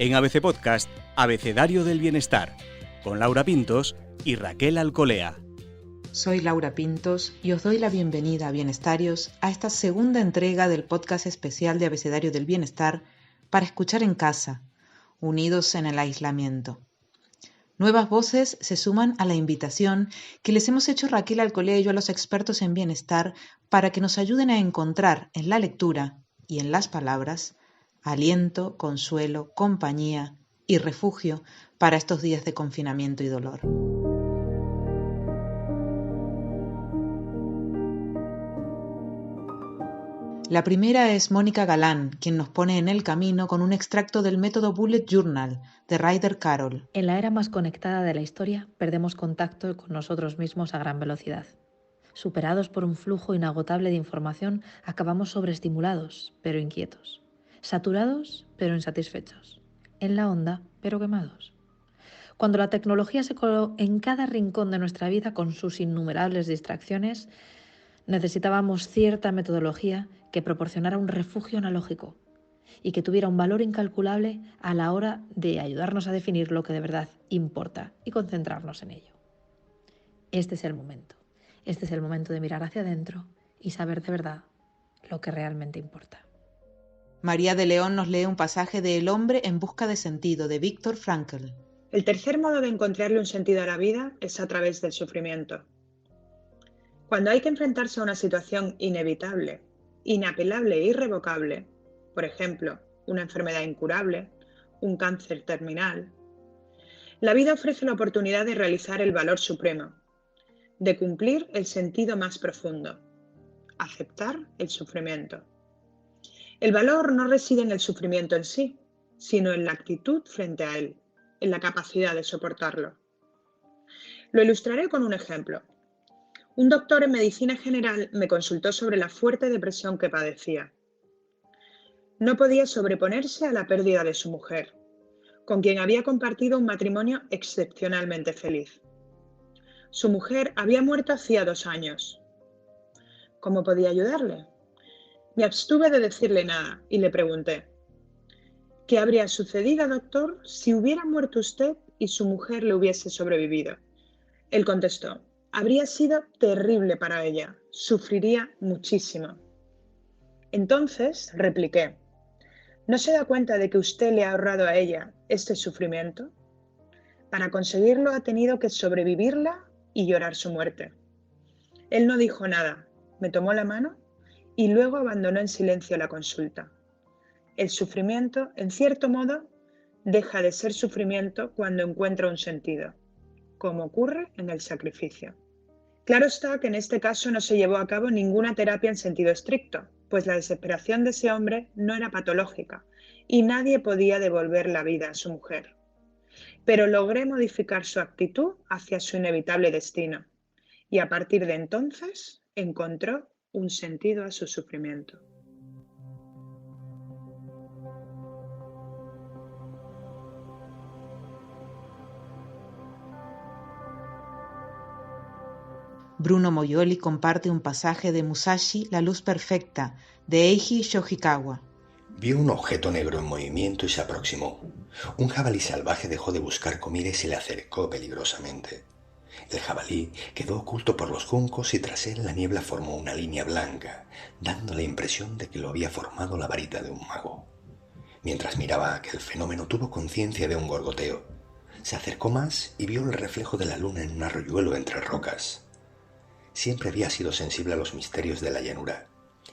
En ABC Podcast, Abecedario del Bienestar, con Laura Pintos y Raquel Alcolea. Soy Laura Pintos y os doy la bienvenida, bienestarios, a esta segunda entrega del podcast especial de Abecedario del Bienestar para escuchar en casa, unidos en el aislamiento. Nuevas voces se suman a la invitación que les hemos hecho Raquel Alcolea y yo a los expertos en bienestar para que nos ayuden a encontrar en la lectura y en las palabras aliento, consuelo, compañía y refugio para estos días de confinamiento y dolor. La primera es Mónica Galán, quien nos pone en el camino con un extracto del método Bullet Journal de Ryder Carroll. En la era más conectada de la historia, perdemos contacto con nosotros mismos a gran velocidad. Superados por un flujo inagotable de información, acabamos sobreestimulados, pero inquietos. Saturados, pero insatisfechos. En la onda, pero quemados. Cuando la tecnología se coló en cada rincón de nuestra vida con sus innumerables distracciones, necesitábamos cierta metodología que proporcionara un refugio analógico y que tuviera un valor incalculable a la hora de ayudarnos a definir lo que de verdad importa y concentrarnos en ello. Este es el momento. Este es el momento de mirar hacia adentro y saber de verdad lo que realmente importa. María de León nos lee un pasaje de El hombre en busca de sentido, de Viktor Frankl. El tercer modo de encontrarle un sentido a la vida es a través del sufrimiento. Cuando hay que enfrentarse a una situación inevitable, inapelable e irrevocable, por ejemplo, una enfermedad incurable, un cáncer terminal, la vida ofrece la oportunidad de realizar el valor supremo, de cumplir el sentido más profundo, aceptar el sufrimiento. El valor no reside en el sufrimiento en sí, sino en la actitud frente a él, en la capacidad de soportarlo. Lo ilustraré con un ejemplo. Un doctor en medicina general me consultó sobre la fuerte depresión que padecía. No podía sobreponerse a la pérdida de su mujer, con quien había compartido un matrimonio excepcionalmente feliz. Su mujer había muerto hacía 2 años. ¿Cómo podía ayudarle? Me abstuve de decirle nada y le pregunté: ¿qué habría sucedido, doctor, si hubiera muerto usted y su mujer le hubiese sobrevivido? Él contestó: habría sido terrible para ella, sufriría muchísimo. Entonces, repliqué: ¿no se da cuenta de que usted le ha ahorrado a ella este sufrimiento? Para conseguirlo ha tenido que sobrevivirla y llorar su muerte. Él no dijo nada, me tomó la mano y luego abandonó en silencio la consulta. El sufrimiento, en cierto modo, deja de ser sufrimiento cuando encuentra un sentido, como ocurre en el sacrificio. Claro está que en este caso no se llevó a cabo ninguna terapia en sentido estricto, pues la desesperación de ese hombre no era patológica y nadie podía devolver la vida a su mujer. Pero logré modificar su actitud hacia su inevitable destino y a partir de entonces encontró un sentido a su sufrimiento. Bruno Moyoli comparte un pasaje de Musashi, La luz perfecta, de Eiji Yoshikawa. Vio un objeto negro en movimiento y se aproximó. Un jabalí salvaje dejó de buscar comida y se le acercó peligrosamente. El jabalí quedó oculto por los juncos y tras él la niebla formó una línea blanca, dando la impresión de que lo había formado la varita de un mago. Mientras miraba aquel fenómeno tuvo conciencia de un gorgoteo. Se acercó más y vio el reflejo de la luna en un arroyuelo entre rocas. Siempre había sido sensible a los misterios de la llanura.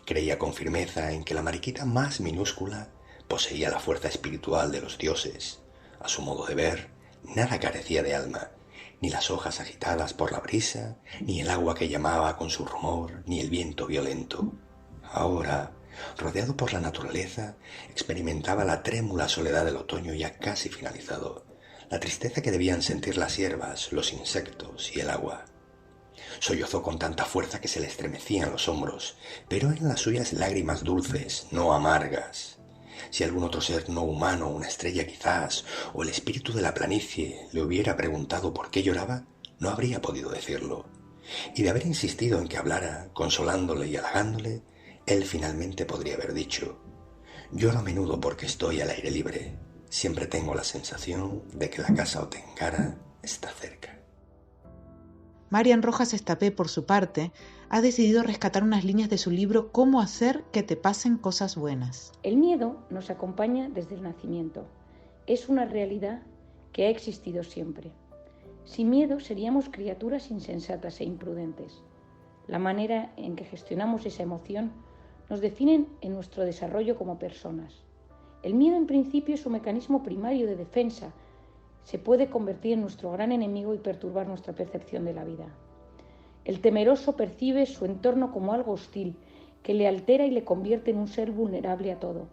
Creía con firmeza en que la mariquita más minúscula poseía la fuerza espiritual de los dioses. A su modo de ver, nada carecía de alma, ni las hojas agitadas por la brisa, ni el agua que llamaba con su rumor, ni el viento violento. Ahora, rodeado por la naturaleza, experimentaba la trémula soledad del otoño ya casi finalizado, la tristeza que debían sentir las hierbas, los insectos y el agua. Sollozó con tanta fuerza que se le estremecían los hombros, pero eran las suyas lágrimas dulces, no amargas. Si algún otro ser no humano, una estrella quizás, o el espíritu de la planicie, le hubiera preguntado por qué lloraba, no habría podido decirlo. Y de haber insistido en que hablara, consolándole y halagándole, él finalmente podría haber dicho: lloro a menudo porque estoy al aire libre. Siempre tengo la sensación de que la casa Otenkara está cerca. Marian Rojas Estapé, por su parte, ha decidido rescatar unas líneas de su libro Cómo hacer que te pasen cosas buenas. El miedo nos acompaña desde el nacimiento. Es una realidad que ha existido siempre. Sin miedo seríamos criaturas insensatas e imprudentes. La manera en que gestionamos esa emoción nos define en nuestro desarrollo como personas. El miedo en principio es un mecanismo primario de defensa. Se puede convertir en nuestro gran enemigo y perturbar nuestra percepción de la vida. El temeroso percibe su entorno como algo hostil, que le altera y le convierte en un ser vulnerable a todo.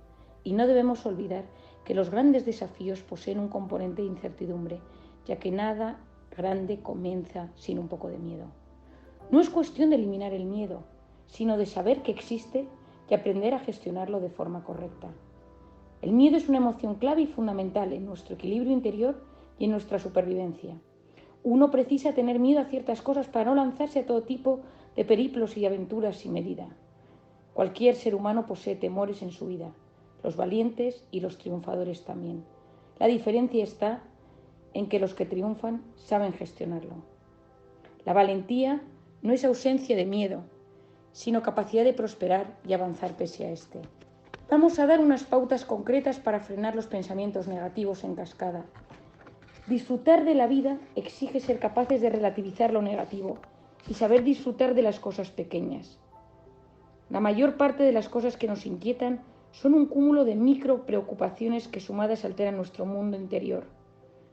Y no debemos olvidar que los grandes desafíos poseen un componente de incertidumbre, ya que nada grande comienza sin un poco de miedo. No es cuestión de eliminar el miedo, sino de saber que existe y aprender a gestionarlo de forma correcta. El miedo es una emoción clave y fundamental en nuestro equilibrio interior y en nuestra supervivencia. Uno precisa tener miedo a ciertas cosas para no lanzarse a todo tipo de periplos y aventuras sin medida. Cualquier ser humano posee temores en su vida, los valientes y los triunfadores también. La diferencia está en que los que triunfan saben gestionarlo. La valentía no es ausencia de miedo, sino capacidad de prosperar y avanzar pese a este. Vamos a dar unas pautas concretas para frenar los pensamientos negativos en cascada. Disfrutar de la vida exige ser capaces de relativizar lo negativo y saber disfrutar de las cosas pequeñas. La mayor parte de las cosas que nos inquietan son un cúmulo de micro preocupaciones que sumadas alteran nuestro mundo interior.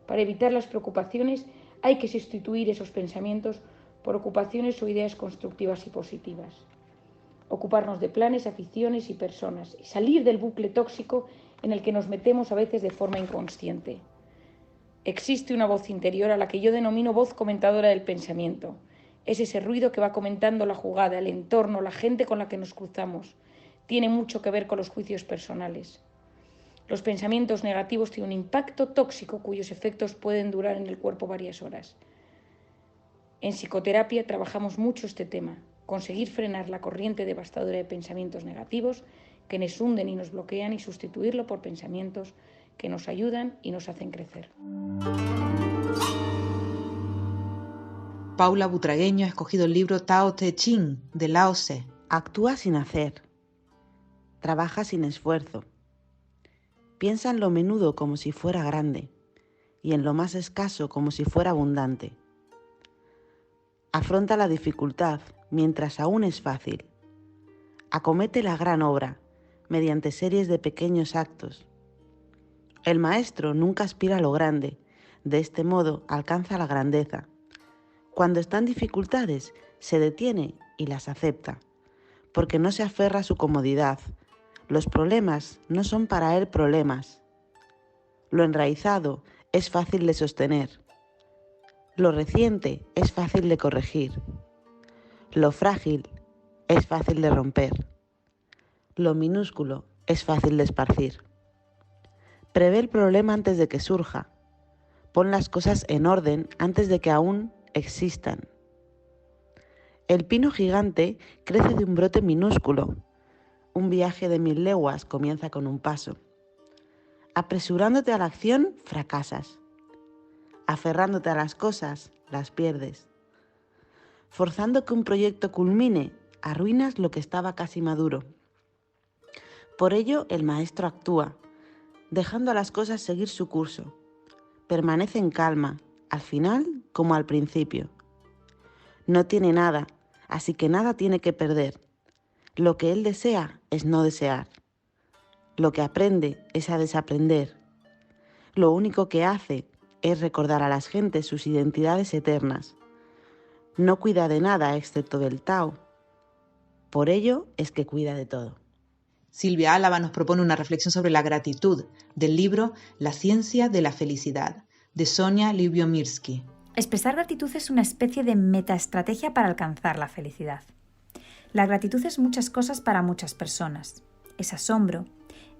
Para evitar las preocupaciones hay que sustituir esos pensamientos por ocupaciones o ideas constructivas y positivas. Ocuparnos de planes, aficiones y personas y salir del bucle tóxico en el que nos metemos a veces de forma inconsciente. Existe una voz interior a la que yo denomino voz comentadora del pensamiento. Es ese ruido que va comentando la jugada, el entorno, la gente con la que nos cruzamos. Tiene mucho que ver con los juicios personales. Los pensamientos negativos tienen un impacto tóxico cuyos efectos pueden durar en el cuerpo varias horas. En psicoterapia trabajamos mucho este tema, conseguir frenar la corriente devastadora de pensamientos negativos que nos hunden y nos bloquean y sustituirlo por pensamientos que nos ayudan y nos hacen crecer. Paula Butragueño ha escogido el libro Tao Te Ching, de Lao Tse. Actúa sin hacer. Trabaja sin esfuerzo. Piensa en lo menudo como si fuera grande y en lo más escaso como si fuera abundante. Afronta la dificultad mientras aún es fácil. Acomete la gran obra mediante series de pequeños actos. El maestro nunca aspira a lo grande, de este modo alcanza la grandeza. Cuando está en dificultades, se detiene y las acepta, porque no se aferra a su comodidad. Los problemas no son para él problemas. Lo enraizado es fácil de sostener. Lo reciente es fácil de corregir. Lo frágil es fácil de romper. Lo minúsculo es fácil de esparcir. Prevé el problema antes de que surja. Pon las cosas en orden antes de que aún existan. El pino gigante crece de un brote minúsculo. Un viaje de 1000 leguas comienza con un paso. Apresurándote a la acción, fracasas. Aferrándote a las cosas, las pierdes. Forzando que un proyecto culmine, arruinas lo que estaba casi maduro. Por ello, el maestro actúa, dejando a las cosas seguir su curso. Permanece en calma, al final como al principio. No tiene nada, así que nada tiene que perder. Lo que él desea es no desear. Lo que aprende es a desaprender. Lo único que hace es recordar a las gentes sus identidades eternas. No cuida de nada excepto del Tao. Por ello es que cuida de todo. Silvia Álava nos propone una reflexión sobre la gratitud del libro La ciencia de la felicidad, de Sonia Lyubomirsky. Expresar gratitud es una especie de metaestrategia para alcanzar la felicidad. La gratitud es muchas cosas para muchas personas. Es asombro,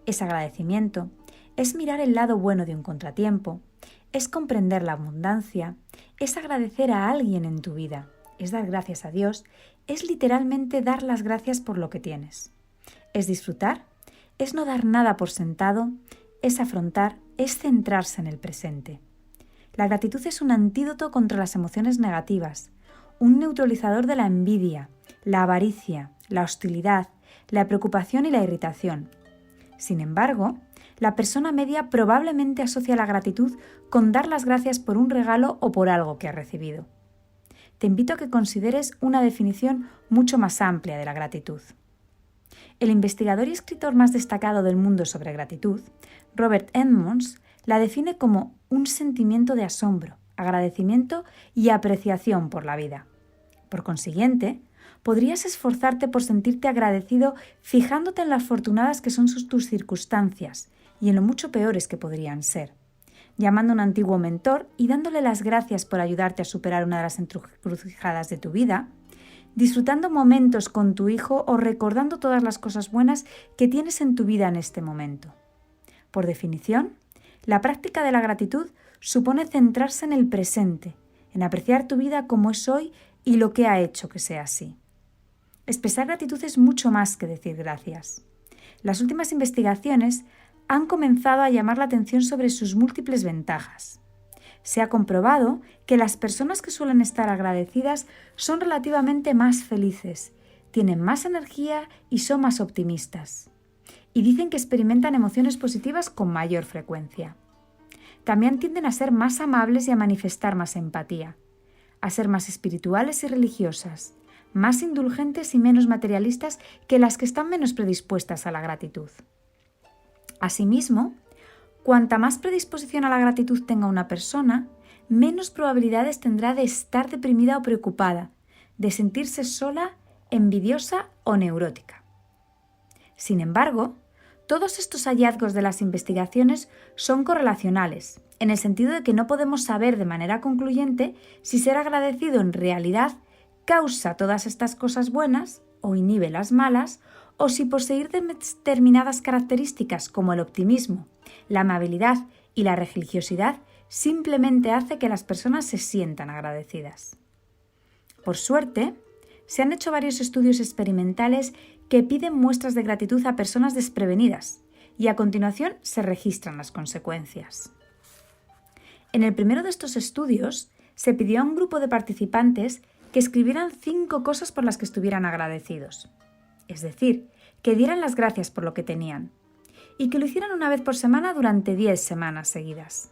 es agradecimiento, es mirar el lado bueno de un contratiempo, es comprender la abundancia, es agradecer a alguien en tu vida, es dar gracias a Dios, es literalmente dar las gracias por lo que tienes. Es disfrutar, es no dar nada por sentado, es afrontar, es centrarse en el presente. La gratitud es un antídoto contra las emociones negativas, un neutralizador de la envidia, la avaricia, la hostilidad, la preocupación y la irritación. Sin embargo, la persona media probablemente asocia la gratitud con dar las gracias por un regalo o por algo que ha recibido. Te invito a que consideres una definición mucho más amplia de la gratitud. El investigador y escritor más destacado del mundo sobre gratitud, Robert Edmonds, la define como un sentimiento de asombro, agradecimiento y apreciación por la vida. Por consiguiente, podrías esforzarte por sentirte agradecido fijándote en lo afortunadas que son tus circunstancias y en lo mucho peores que podrían ser, llamando a un antiguo mentor y dándole las gracias por ayudarte a superar una de las encrucijadas de tu vida, disfrutando momentos con tu hijo o recordando todas las cosas buenas que tienes en tu vida en este momento. Por definición, la práctica de la gratitud supone centrarse en el presente, en apreciar tu vida como es hoy y lo que ha hecho que sea así. Expresar gratitud es mucho más que decir gracias. Las últimas investigaciones han comenzado a llamar la atención sobre sus múltiples ventajas. Se ha comprobado que las personas que suelen estar agradecidas son relativamente más felices, tienen más energía y son más optimistas. Y dicen que experimentan emociones positivas con mayor frecuencia. También tienden a ser más amables y a manifestar más empatía, a ser más espirituales y religiosas, más indulgentes y menos materialistas que las que están menos predispuestas a la gratitud. Asimismo, cuanta más predisposición a la gratitud tenga una persona, menos probabilidades tendrá de estar deprimida o preocupada, de sentirse sola, envidiosa o neurótica. Sin embargo, todos estos hallazgos de las investigaciones son correlacionales, en el sentido de que no podemos saber de manera concluyente si ser agradecido en realidad causa todas estas cosas buenas o inhibe las malas, o si poseer determinadas características como el optimismo, la amabilidad y la religiosidad simplemente hace que las personas se sientan agradecidas. Por suerte, se han hecho varios estudios experimentales que piden muestras de gratitud a personas desprevenidas y a continuación se registran las consecuencias. En el primero de estos estudios se pidió a un grupo de participantes que escribieran 5 cosas por las que estuvieran agradecidos, es decir, que dieran las gracias por lo que tenían, y que lo hicieran una vez por semana durante 10 semanas seguidas.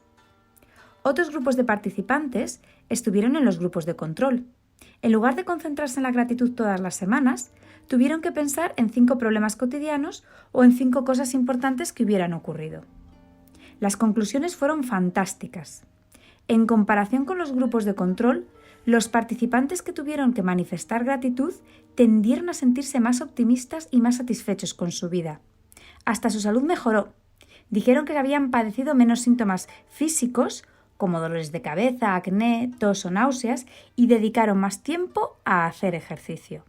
Otros grupos de participantes estuvieron en los grupos de control. En lugar de concentrarse en la gratitud todas las semanas, tuvieron que pensar en 5 problemas cotidianos o en 5 cosas importantes que hubieran ocurrido. Las conclusiones fueron fantásticas. En comparación con los grupos de control, los participantes que tuvieron que manifestar gratitud tendieron a sentirse más optimistas y más satisfechos con su vida. Hasta su salud mejoró. Dijeron que habían padecido menos síntomas físicos, como dolores de cabeza, acné, tos o náuseas, y dedicaron más tiempo a hacer ejercicio.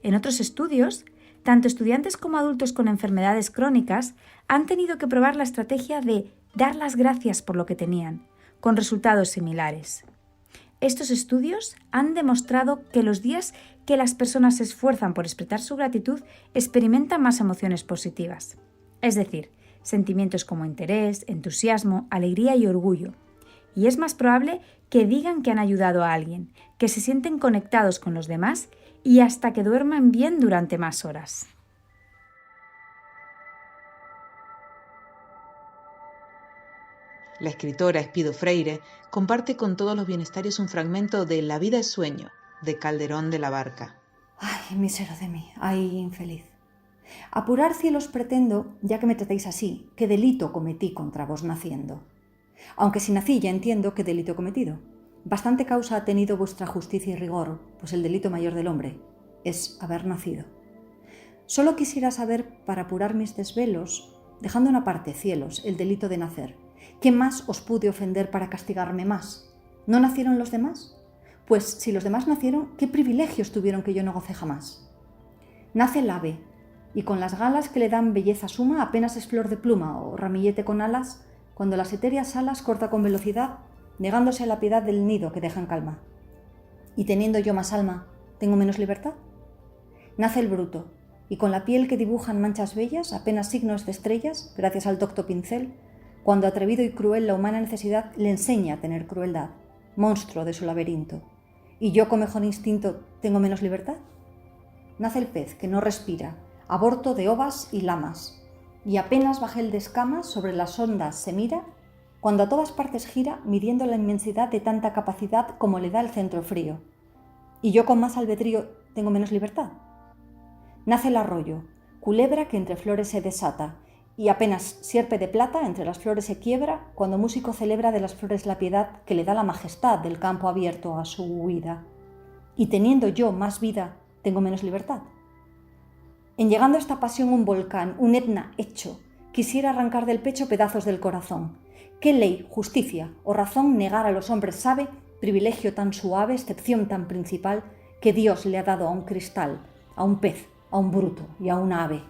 En otros estudios, tanto estudiantes como adultos con enfermedades crónicas han tenido que probar la estrategia de dar las gracias por lo que tenían, con resultados similares. Estos estudios han demostrado que los días que las personas se esfuerzan por expresar su gratitud experimentan más emociones positivas, es decir, sentimientos como interés, entusiasmo, alegría y orgullo. Y es más probable que digan que han ayudado a alguien, que se sienten conectados con los demás y hasta que duerman bien durante más horas. La escritora Espido Freire comparte con todos los bienestarios un fragmento de La vida es sueño, de Calderón de la Barca. Ay, mísero de mí, ay, infeliz. Apurar cielos pretendo, ya que me tratéis así, qué delito cometí contra vos naciendo. Aunque si nací ya entiendo qué delito he cometido. Bastante causa ha tenido vuestra justicia y rigor, pues el delito mayor del hombre es haber nacido. Solo quisiera saber, para apurar mis desvelos, dejando una parte, cielos, el delito de nacer, ¿qué más os pude ofender para castigarme más? ¿No nacieron los demás? Pues si los demás nacieron, ¿qué privilegios tuvieron que yo no gocé jamás? Nace el ave, y con las galas que le dan belleza suma apenas es flor de pluma o ramillete con alas, cuando las etéreas alas corta con velocidad, negándose a la piedad del nido que deja en calma. Y teniendo yo más alma, ¿tengo menos libertad? Nace el bruto, y con la piel que dibujan manchas bellas, apenas signos de estrellas, gracias al docto pincel, cuando atrevido y cruel la humana necesidad le enseña a tener crueldad, monstruo de su laberinto. ¿Y yo con mejor instinto tengo menos libertad? Nace el pez que no respira, aborto de ovas y lamas, y apenas bajel de escamas sobre las ondas se mira, cuando a todas partes gira, midiendo la inmensidad de tanta capacidad como le da el centro frío. ¿Y yo con más albedrío tengo menos libertad? Nace el arroyo, culebra que entre flores se desata, y apenas sierpe de plata entre las flores se quiebra, cuando músico celebra de las flores la piedad que le da la majestad del campo abierto a su huida. Y teniendo yo más vida, tengo menos libertad. En llegando a esta pasión un volcán, un Etna hecho, quisiera arrancar del pecho pedazos del corazón. ¿Qué ley, justicia o razón negar a los hombres sabe, privilegio tan suave, excepción tan principal, que Dios le ha dado a un cristal, a un pez, a un bruto y a un ave?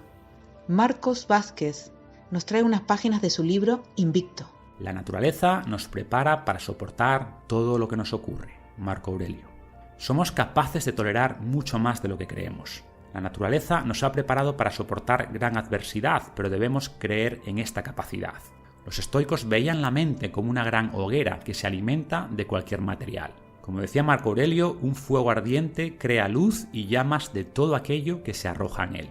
Marcos Vázquez nos trae unas páginas de su libro Invicto. La naturaleza nos prepara para soportar todo lo que nos ocurre. Marco Aurelio. Somos capaces de tolerar mucho más de lo que creemos. La naturaleza nos ha preparado para soportar gran adversidad, pero debemos creer en esta capacidad. Los estoicos veían la mente como una gran hoguera que se alimenta de cualquier material. Como decía Marco Aurelio, un fuego ardiente crea luz y llamas de todo aquello que se arroja en él.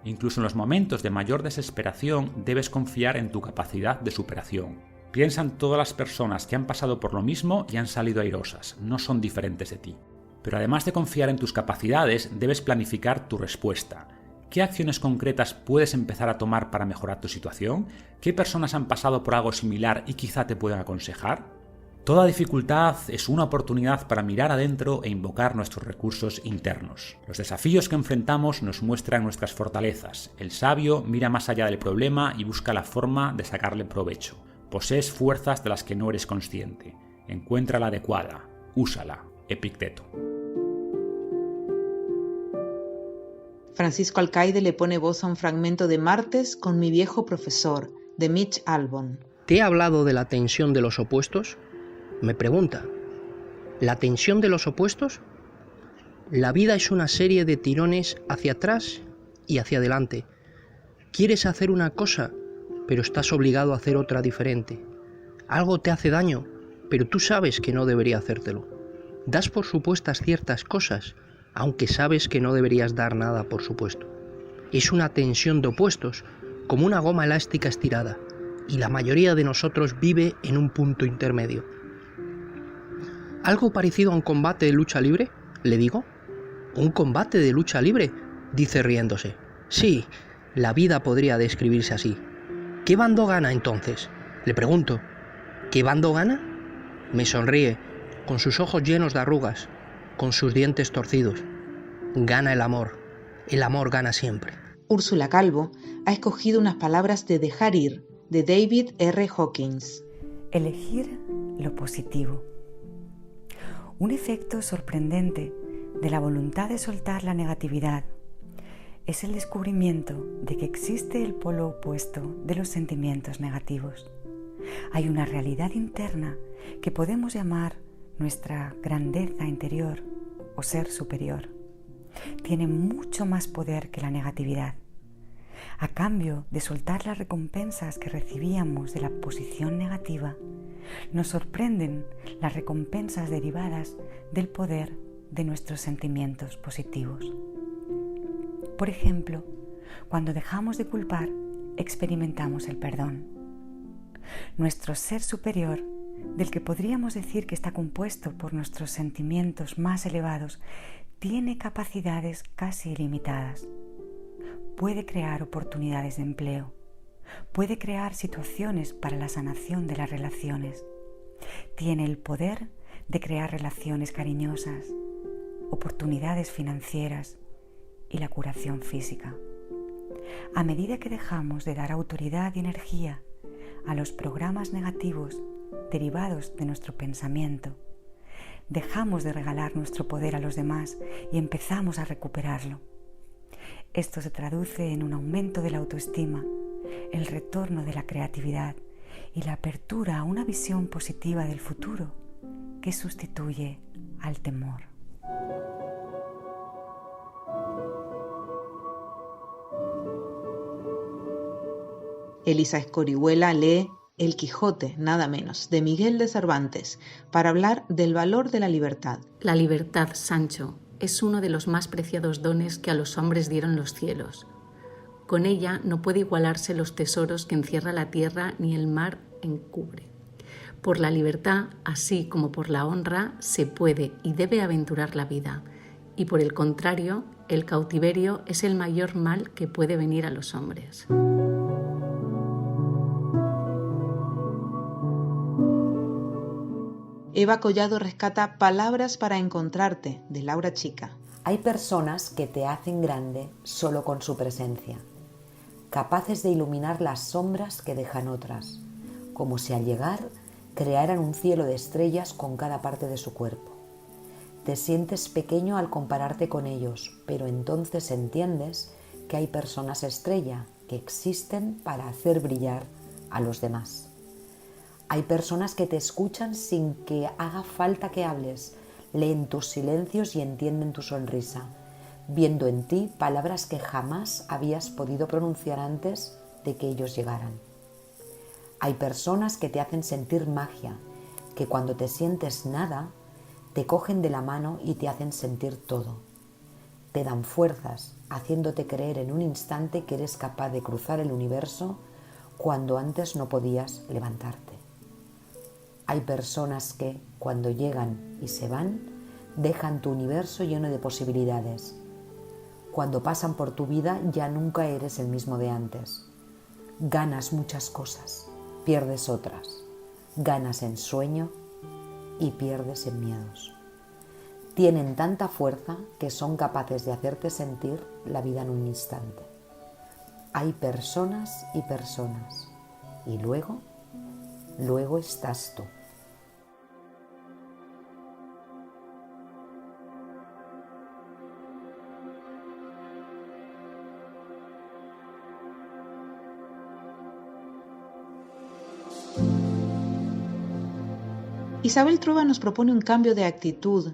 Incluso en los momentos de mayor desesperación debes confiar en tu capacidad de superación. Piensa en todas las personas que han pasado por lo mismo y han salido airosas, no son diferentes de ti. Pero además de confiar en tus capacidades, debes planificar tu respuesta. ¿Qué acciones concretas puedes empezar a tomar para mejorar tu situación? ¿Qué personas han pasado por algo similar y quizá te puedan aconsejar? Toda dificultad es una oportunidad para mirar adentro e invocar nuestros recursos internos. Los desafíos que enfrentamos nos muestran nuestras fortalezas. El sabio mira más allá del problema y busca la forma de sacarle provecho. Posees fuerzas de las que no eres consciente. Encuentra la adecuada. Úsala. Epicteto. Francisco Alcaide le pone voz a un fragmento de Martes con mi viejo profesor, de Mitch Albom. ¿Te he hablado de la tensión de los opuestos? Me pregunta, ¿la tensión de los opuestos? La vida es una serie de tirones hacia atrás y hacia adelante. Quieres hacer una cosa, pero estás obligado a hacer otra diferente. Algo te hace daño, pero tú sabes que no debería hacértelo. Das por supuestas ciertas cosas, aunque sabes que no deberías dar nada por supuesto. Es una tensión de opuestos, como una goma elástica estirada, y la mayoría de nosotros vive en un punto intermedio. ¿Algo parecido a un combate de lucha libre?, le digo. ¿Un combate de lucha libre?, dice riéndose. Sí, la vida podría describirse así. ¿Qué bando gana entonces?, le pregunto. ¿Qué bando gana? Me sonríe, con sus ojos llenos de arrugas, con sus dientes torcidos. Gana el amor. El amor gana siempre. Úrsula Calvo ha escogido unas palabras de Dejar ir, de David R. Hawkins. Elegir lo positivo. Un efecto sorprendente de la voluntad de soltar la negatividad es el descubrimiento de que existe el polo opuesto de los sentimientos negativos. Hay una realidad interna que podemos llamar nuestra grandeza interior o ser superior. Tiene mucho más poder que la negatividad. A cambio de soltar las recompensas que recibíamos de la posición negativa, nos sorprenden las recompensas derivadas del poder de nuestros sentimientos positivos. Por ejemplo, cuando dejamos de culpar, experimentamos el perdón. Nuestro ser superior, del que podríamos decir que está compuesto por nuestros sentimientos más elevados, tiene capacidades casi ilimitadas. Puede crear oportunidades de empleo, puede crear situaciones para la sanación de las relaciones, tiene el poder de crear relaciones cariñosas, oportunidades financieras y la curación física. A medida que dejamos de dar autoridad y energía a los programas negativos derivados de nuestro pensamiento, dejamos de regalar nuestro poder a los demás y empezamos a recuperarlo. Esto se traduce en un aumento de la autoestima, el retorno de la creatividad y la apertura a una visión positiva del futuro que sustituye al temor. Elisa Escorihuela lee El Quijote, nada menos, de Miguel de Cervantes, para hablar del valor de la libertad. La libertad, Sancho, es uno de los más preciados dones que a los hombres dieron los cielos. Con ella no puede igualarse los tesoros que encierra la tierra ni el mar encubre. Por la libertad, así como por la honra, se puede y debe aventurar la vida, y por el contrario, el cautiverio es el mayor mal que puede venir a los hombres. Eva Collado rescata Palabras para encontrarte, de Laura Chica. Hay personas que te hacen grande solo con su presencia, capaces de iluminar las sombras que dejan otras, como si al llegar crearan un cielo de estrellas con cada parte de su cuerpo. Te sientes pequeño al compararte con ellos, pero entonces entiendes que hay personas estrella que existen para hacer brillar a los demás. Hay personas que te escuchan sin que haga falta que hables, leen tus silencios y entienden tu sonrisa, viendo en ti palabras que jamás habías podido pronunciar antes de que ellos llegaran. Hay personas que te hacen sentir magia, que cuando te sientes nada, te cogen de la mano y te hacen sentir todo. Te dan fuerzas, haciéndote creer en un instante que eres capaz de cruzar el universo cuando antes no podías levantarte. Hay personas que, cuando llegan y se van, dejan tu universo lleno de posibilidades. Cuando pasan por tu vida ya nunca eres el mismo de antes. Ganas muchas cosas, pierdes otras. Ganas en sueño y pierdes en miedos. Tienen tanta fuerza que son capaces de hacerte sentir la vida en un instante. Hay personas y personas. Y luego estás tú. Isabel Trueba nos propone un cambio de actitud,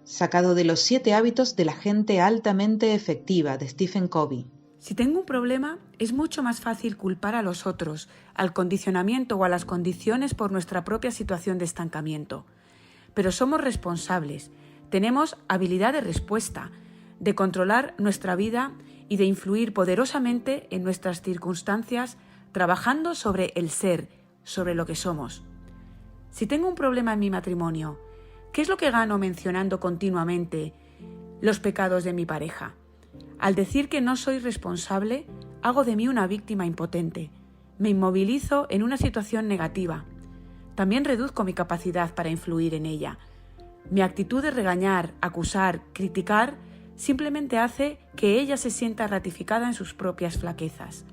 sacado de Los 7 hábitos de la gente altamente efectiva, de Stephen Covey. Si tengo un problema, es mucho más fácil culpar a los otros, al condicionamiento o a las condiciones por nuestra propia situación de estancamiento. Pero somos responsables, tenemos habilidad de respuesta, de controlar nuestra vida y de influir poderosamente en nuestras circunstancias, trabajando sobre el ser, sobre lo que somos. Si tengo un problema en mi matrimonio, ¿qué es lo que gano mencionando continuamente los pecados de mi pareja? Al decir que no soy responsable, hago de mí una víctima impotente. Me inmovilizo en una situación negativa. También reduzco mi capacidad para influir en ella. Mi actitud de regañar, acusar, criticar, simplemente hace que ella se sienta ratificada en sus propias flaquezas.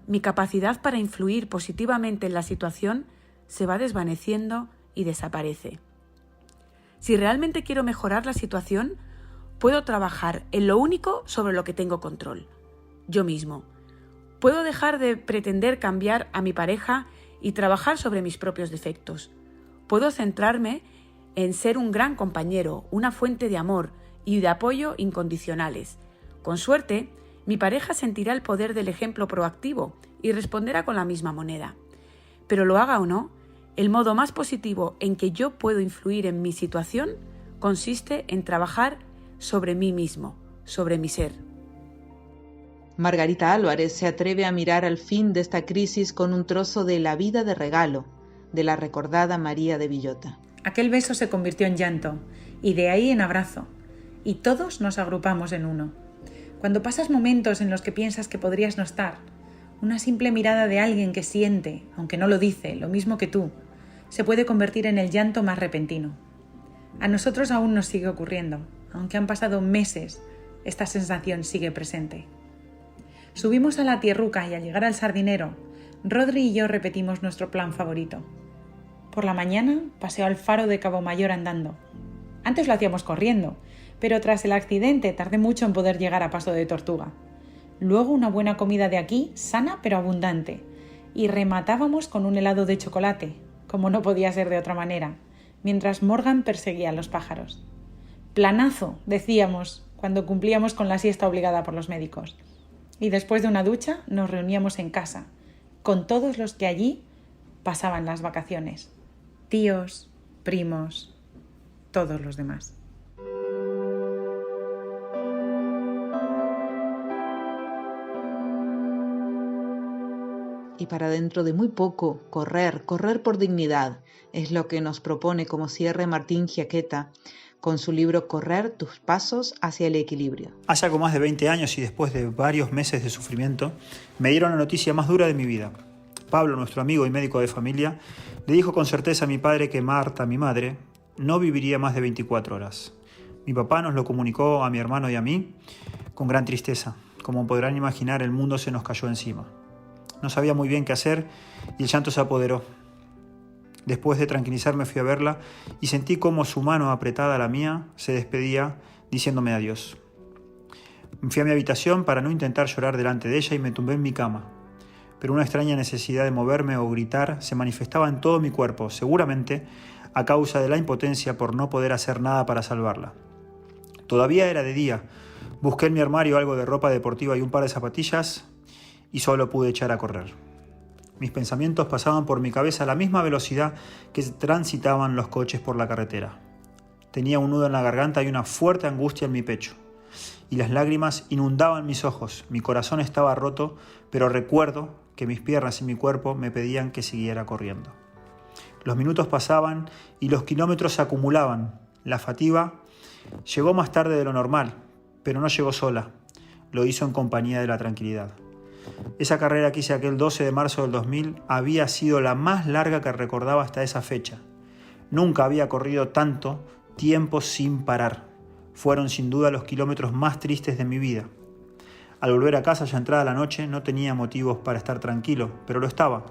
Mi capacidad para influir positivamente en la situación se va desvaneciendo y desaparece. Si realmente quiero mejorar la situación, puedo trabajar en lo único sobre lo que tengo control, yo mismo. Puedo dejar de pretender cambiar a mi pareja y trabajar sobre mis propios defectos. Puedo centrarme en ser un gran compañero, una fuente de amor y de apoyo incondicionales. Con suerte, mi pareja sentirá el poder del ejemplo proactivo y responderá con la misma moneda. Pero lo haga o no, el modo más positivo en que yo puedo influir en mi situación consiste en trabajar sobre mí mismo, sobre mi ser. Margarita Álvarez se atreve a mirar al fin de esta crisis con un trozo de La vida de regalo, de la recordada María de Villota. Aquel beso se convirtió en llanto, y de ahí en abrazo, y todos nos agrupamos en uno. Cuando pasas momentos en los que piensas que podrías no estar, una simple mirada de alguien que siente, aunque no lo dice, lo mismo que tú, se puede convertir en el llanto más repentino. A nosotros aún nos sigue ocurriendo, aunque han pasado meses, esta sensación sigue presente. Subimos a la tierruca y al llegar al Sardinero, Rodri y yo repetimos nuestro plan favorito. Por la mañana paseo al faro de Cabo Mayor andando. Antes lo hacíamos corriendo, pero tras el accidente tardé mucho en poder llegar a Paso de Tortuga. Luego una buena comida de aquí, sana pero abundante, y rematábamos con un helado de chocolate, como no podía ser de otra manera, mientras Morgan perseguía a los pájaros. Planazo, decíamos, cuando cumplíamos con la siesta obligada por los médicos. Y después de una ducha nos reuníamos en casa, con todos los que allí pasaban las vacaciones. Tíos, primos, todos los demás. Y para dentro de muy poco, correr por dignidad, es lo que nos propone como cierre Martín Giaqueta con su libro Correr, tus pasos hacia el equilibrio. Hace algo más de 20 años y después de varios meses de sufrimiento, me dieron la noticia más dura de mi vida. Pablo, nuestro amigo y médico de familia, le dijo con certeza a mi padre que Marta, mi madre, no viviría más de 24 horas. Mi papá nos lo comunicó a mi hermano y a mí con gran tristeza. Como podrán imaginar, el mundo se nos cayó encima. No sabía muy bien qué hacer y el llanto se apoderó. Después de tranquilizarme fui a verla y sentí cómo su mano apretada a la mía se despedía diciéndome adiós. Fui a mi habitación para no intentar llorar delante de ella y me tumbé en mi cama. Pero una extraña necesidad de moverme o gritar se manifestaba en todo mi cuerpo, seguramente a causa de la impotencia por no poder hacer nada para salvarla. Todavía era de día. Busqué en mi armario algo de ropa deportiva y un par de zapatillas y solo pude echar a correr. Mis pensamientos pasaban por mi cabeza a la misma velocidad que transitaban los coches por la carretera. Tenía un nudo en la garganta y una fuerte angustia en mi pecho. Y las lágrimas inundaban mis ojos. Mi corazón estaba roto, pero recuerdo que mis piernas y mi cuerpo me pedían que siguiera corriendo. Los minutos pasaban y los kilómetros se acumulaban. La fatiga llegó más tarde de lo normal, pero no llegó sola. Lo hizo en compañía de la tranquilidad. Esa carrera que hice aquel 12 de marzo del 2000 había sido la más larga que recordaba hasta esa fecha. Nunca había corrido tanto tiempo sin parar. Fueron sin duda los kilómetros más tristes de mi vida. Al volver a casa ya entrada la noche no tenía motivos para estar tranquilo, pero lo estaba.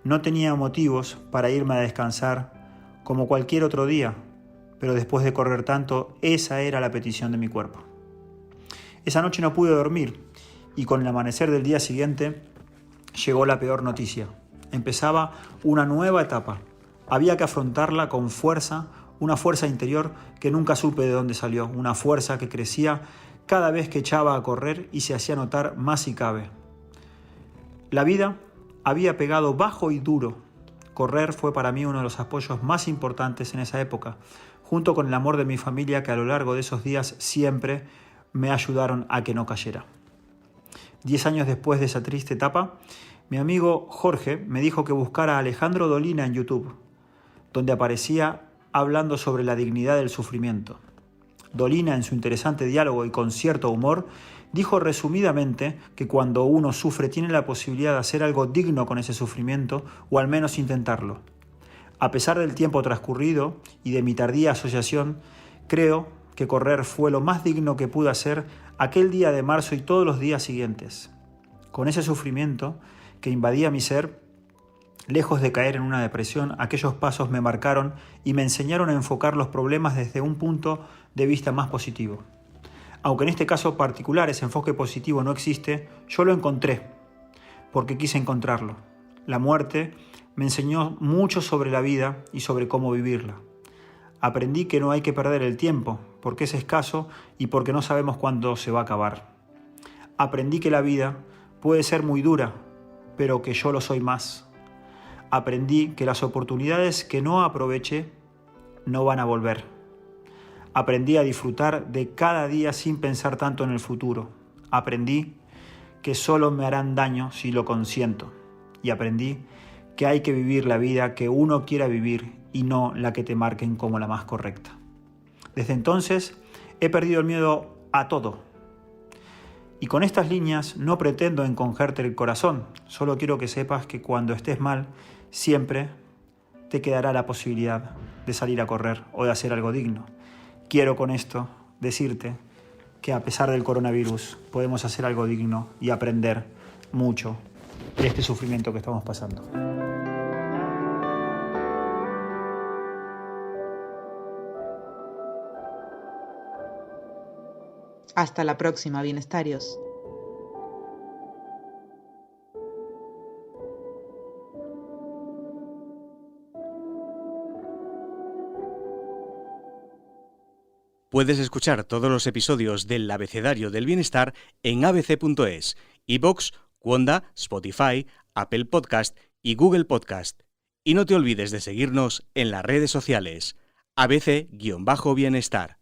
No tenía motivos para irme a descansar como cualquier otro día, pero después de correr tanto, esa era la petición de mi cuerpo. Esa noche no pude dormir. Y con el amanecer del día siguiente llegó la peor noticia. Empezaba una nueva etapa. Había que afrontarla con fuerza, una fuerza interior que nunca supe de dónde salió, una fuerza que crecía cada vez que echaba a correr y se hacía notar más si cabe. La vida había pegado bajo y duro. Correr fue para mí uno de los apoyos más importantes en esa época, junto con el amor de mi familia que a lo largo de esos días siempre me ayudaron a que no cayera. 10 años después de esa triste etapa, mi amigo Jorge me dijo que buscara a Alejandro Dolina en YouTube, donde aparecía hablando sobre la dignidad del sufrimiento. Dolina, en su interesante diálogo y con cierto humor, dijo resumidamente que cuando uno sufre tiene la posibilidad de hacer algo digno con ese sufrimiento, o al menos intentarlo. A pesar del tiempo transcurrido y de mi tardía asociación, creo que correr fue lo más digno que pude hacer aquel día de marzo y todos los días siguientes. Con ese sufrimiento que invadía mi ser, lejos de caer en una depresión, aquellos pasos me marcaron y me enseñaron a enfocar los problemas desde un punto de vista más positivo. Aunque en este caso particular ese enfoque positivo no existe, yo lo encontré, porque quise encontrarlo. La muerte me enseñó mucho sobre la vida y sobre cómo vivirla. Aprendí que no hay que perder el tiempo, porque es escaso y porque no sabemos cuándo se va a acabar. Aprendí que la vida puede ser muy dura, pero que yo lo soy más. Aprendí que las oportunidades que no aproveché no van a volver. Aprendí a disfrutar de cada día sin pensar tanto en el futuro. Aprendí que solo me harán daño si lo consiento. Y aprendí que hay que vivir la vida que uno quiera vivir y no la que te marquen como la más correcta. Desde entonces he perdido el miedo a todo. Y con estas líneas no pretendo encogerte el corazón, solo quiero que sepas que cuando estés mal, siempre te quedará la posibilidad de salir a correr o de hacer algo digno. Quiero con esto decirte que a pesar del coronavirus podemos hacer algo digno y aprender mucho de este sufrimiento que estamos pasando. Hasta la próxima, bienestarios. Puedes escuchar todos los episodios del Abecedario del Bienestar en abc.es, iVoox, Wanda, Spotify, Apple Podcast y Google Podcast. Y no te olvides de seguirnos en las redes sociales, ABC-Bienestar.